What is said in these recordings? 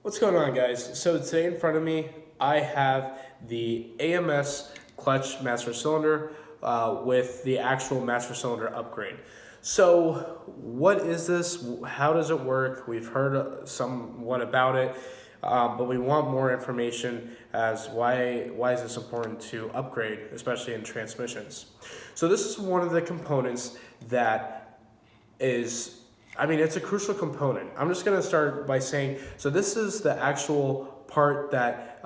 What's going on, guys? So today in front of me, I have the AMS clutch master cylinder with the actual master cylinder upgrade. So what is this? How does it work? We've heard somewhat about it, but we want more information as why is this important to upgrade, especially in transmissions. So this is one of the components that is, it's a crucial component. I'm just gonna start by saying, so this is the actual part that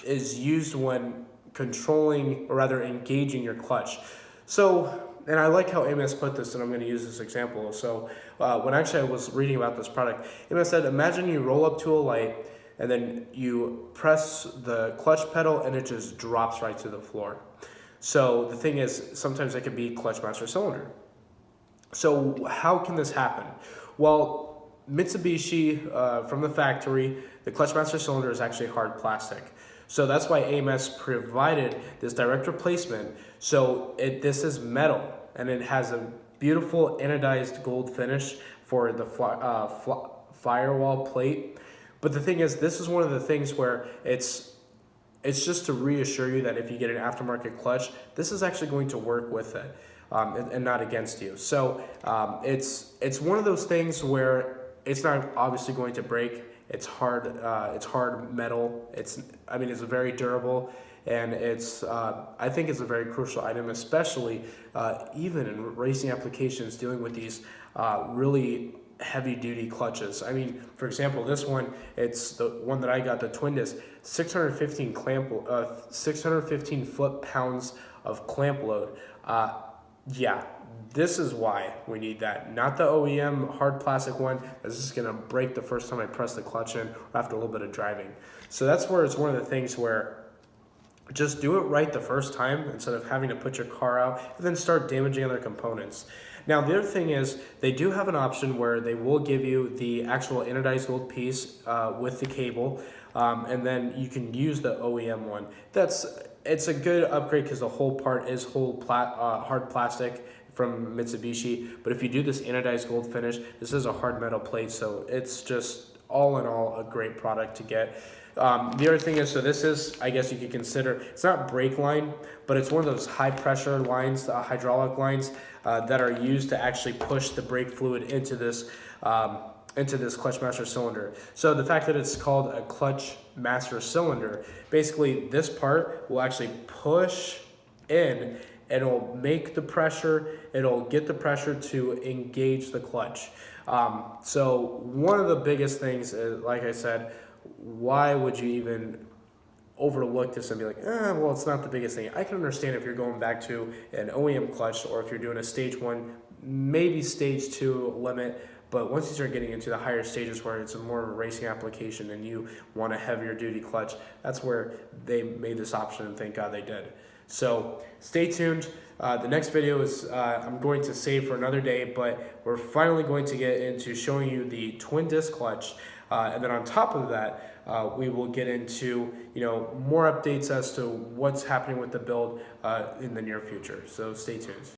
is used when controlling, or rather engaging your clutch. So, and I like how AMS put this, and I'm gonna use this example. So when actually I was reading about this product, AMS said, imagine you roll up to a light and then you press the clutch pedal and it just drops right to the floor. So the thing is, sometimes it can be clutch master cylinder. So how can this happen? Well, Mitsubishi, from the factory, the clutch master cylinder is actually hard plastic. So that's why AMS provided this direct replacement. So this is metal, and it has a beautiful anodized gold finish for the firewall plate. But the thing is, this is one of the things where it's just to reassure you that if you get an aftermarket clutch, this is actually going to work with it. And not against you. So it's one of those things where it's not obviously going to break. It's hard metal. It's very durable, and I think it's a very crucial item, especially even in racing applications dealing with these really heavy duty clutches. For example, this one, it's the one that I got, the twin disc, 615 foot-pounds of clamp load. Yeah, this is why we need that. Not the OEM hard plastic one that's just gonna break the first time I press the clutch in or after a little bit of driving. So that's where it's one of the things where just do it right the first time instead of having to put your car out and then start damaging other components. Now, the other thing is they do have an option where they will give you the actual anodized gold piece with the cable, and then you can use the OEM one. It's a good upgrade because the whole part is hard plastic from Mitsubishi. But if you do this anodized gold finish, this is a hard metal plate, so it's just all in all a great product to get. The other thing is, so this is, I guess you could consider, it's not brake line, but it's one of those high pressure lines, hydraulic lines that are used to actually push the brake fluid into this clutch master cylinder. So the fact that it's called a clutch master cylinder, basically this part will actually push in, and it'll make the pressure, it'll get the pressure to engage the clutch. So one of the biggest things is, like I said, why would you even overlook this and be like, well, it's not the biggest thing. I can understand if you're going back to an OEM clutch, or if you're doing a stage 1, maybe stage 2 limit. But once you start getting into the higher stages where it's a more of a racing application and you want a heavier duty clutch, that's where they made this option, and thank God they did. So stay tuned. The next video is I'm going to save for another day, but we're finally going to get into showing you the twin disc clutch. And then on top of that, we will get into more updates as to what's happening with the build in the near future. So stay tuned.